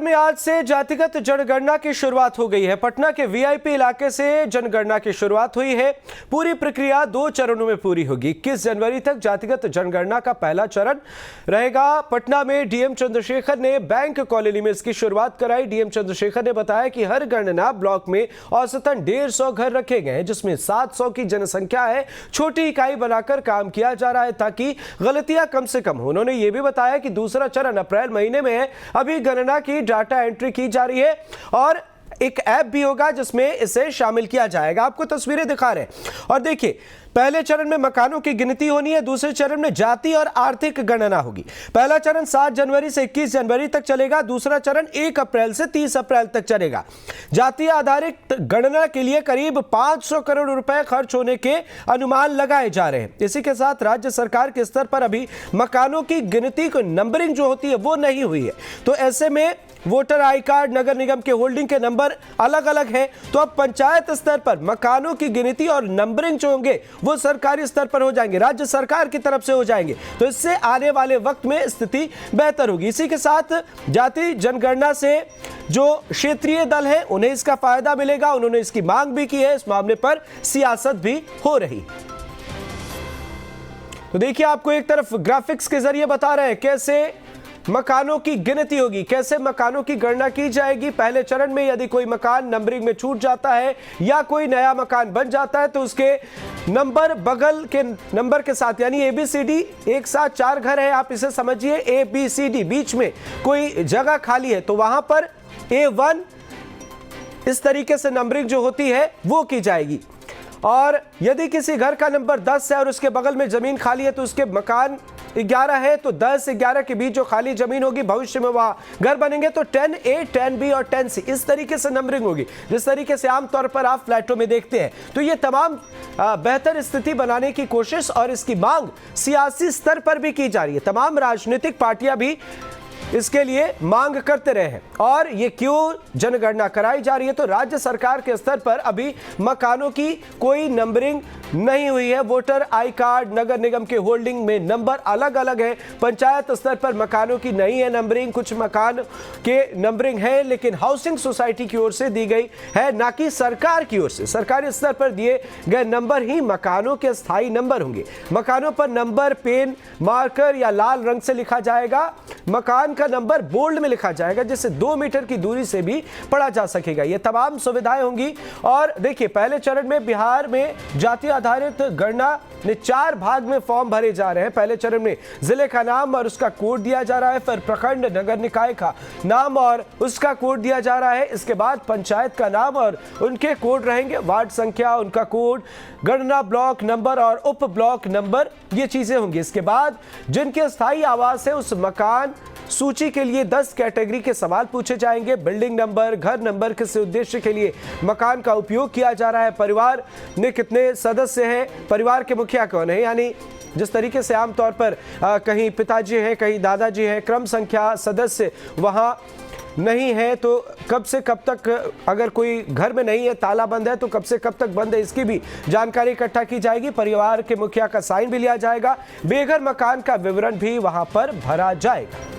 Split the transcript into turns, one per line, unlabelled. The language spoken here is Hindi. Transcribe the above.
में आज से जातिगत जनगणना की शुरुआत हो गई है। पटना के वीआईपी इलाके से जनगणना की शुरुआत हुई है। पूरी प्रक्रिया 2 चरणों में पूरी होगी। 21 जनवरी तक जातिगत जनगणना का पहला चरण रहेगा। पटना में डीएम चंद्रशेखर ने बैंक कॉलोनी में इसकी शुरुआत कराई। डीएम चंद्रशेखर ने बताया कि हर गणना ब्लॉक में औसतन 150 घर रखे गए हैं, जिसमें 700 की जनसंख्या है। छोटी इकाई बनाकर काम किया जा रहा है ताकि गलतियां कम से कम हो। उन्होंने ये भी बताया कि दूसरा चरण अप्रैल महीने में है। अभी गणना की डाटा एंट्री की जा रही है और एक ऐप भी होगा जिसमें इसे शामिल किया जाएगा। आपको तस्वीरें दिखा रहे हैं और देखिए, पहले चरण में मकानों की गिनती होनी है। दूसरे चरण में जाति और आर्थिक गणना होगी। पहला चरण 7 जनवरी से 21 जनवरी तक चलेगा। दूसरा चरण 1 अप्रैल से 30 अप्रैल तक चलेगा। जाति आधारित गणना के लिए करीब 500 करोड़ रुपए खर्च होने के अनुमान लगाए जा रहे हैं। इसी के साथ राज्य सरकार के स्तर पर अभी मकानों की गिनती को नंबरिंग जो होती है वो नहीं हुई है, तो ऐसे में वोटर आई कार्ड, नगर निगम के होल्डिंग के नंबर अलग अलग हैं। तो अब पंचायत स्तर पर मकानों की गिनती और नंबरिंग जो होंगे वो सरकारी स्तर पर हो जाएंगे, राज्य सरकार की तरफ से हो जाएंगे। तो इससे आने वाले वक्त में स्थिति बेहतर होगी। इसी के साथ जाति जनगणना से जो क्षेत्रीय दल है उन्हें इसका फायदा मिलेगा। उन्होंने इसकी मांग भी की है। इस मामले पर सियासत भी हो रही। तो देखिए, आपको एक तरफ ग्राफिक्स के जरिए बता रहे हैं कैसे मकानों की गिनती होगी, कैसे मकानों की गणना की जाएगी। पहले चरण में यदि कोई मकान नंबरिंग में छूट जाता है या कोई नया मकान बन जाता है तो उसके नंबर बगल के नंबर के साथ, यानी ABCD एक साथ 4 घर है, आप इसे समझिए ABCD, बीच में कोई जगह खाली है तो वहां पर A1 इस तरीके से नंबरिंग जो होती है वो की जाएगी। और यदि किसी घर का नंबर 10 है और उसके बगल में जमीन खाली है तो उसके मकान 11 है तो 10-11 के बीच जो खाली जमीन होगी भविष्य में वहां घर बनेंगे तो 10A, 10B और 10C इस तरीके से नंबरिंग होगी, जिस तरीके से आमतौर पर आप फ्लैटों में देखते हैं। तो ये तमाम बेहतर स्थिति बनाने की कोशिश और इसकी मांग सियासी स्तर पर भी की जा रही है। तमाम राजनीतिक पार्टियां भी इसके लिए मांग करते रहे हैं। और ये क्यों जनगणना कराई जा रही है, तो राज्य सरकार के स्तर पर अभी मकानों की कोई नंबरिंग नहीं हुई है। वोटर आई कार्ड, नगर निगम के होल्डिंग में नंबर अलग अलग है। पंचायत स्तर पर मकानों की नहीं है नंबरिंग, कुछ मकान के नंबरिंग है लेकिन हाउसिंग सोसाइटी की ओर से दी गई है, ना कि सरकार की ओर से। सरकारी स्तर पर दिए गए नंबर ही मकानों के स्थायी नंबर होंगे। मकानों पर नंबर पेन, मार्कर या लाल रंग से लिखा जाएगा। मकान का नंबर बोल्ड में लिखा जाएगा जिससे 2 मीटर की दूरी से भी पढ़ा जा सकेगा। ये तमाम सुविधाएं होंगी। और देखिए, पहले चरण में बिहार में जाति आधारित गणना ने 4 भाग में फॉर्म भरे जा रहे हैं। पहले चरण में जिले का नाम और उसका कोड दिया जा रहा है, फिर प्रखंड नगर निकाय का नाम और उसका कोड दिया जा रहा है। इसके बाद पंचायत का नाम और उनके कोड रहेंगे, वार्ड संख्या, उनका कोड, गणना ब्लॉक नंबर और उप ब्लॉक नंबर, ये चीजें होंगी। इसके बाद जिनके स्थायी आवास है उस मकान सूची के लिए 10 कैटेगरी के सवाल पूछे जाएंगे। बिल्डिंग नंबर, घर नंबर, किस उद्देश्य के लिए मकान का उपयोग किया जा रहा है, परिवार में कितने सदस्य हैं, परिवार के मुखिया कौन है, यानी जिस तरीके से आमतौर पर कहीं पिताजी हैं, कहीं दादाजी हैं, क्रम संख्या सदस्य वहां नहीं है तो कब से कब तक, अगर कोई घर में नहीं है, ताला बंद है तो कब से कब तक बंद है, इसकी भी जानकारी इकट्ठा की जाएगी। परिवार के मुखिया का साइन भी लिया जाएगा। बेघर मकान का विवरण भी वहां पर भरा जाएगा।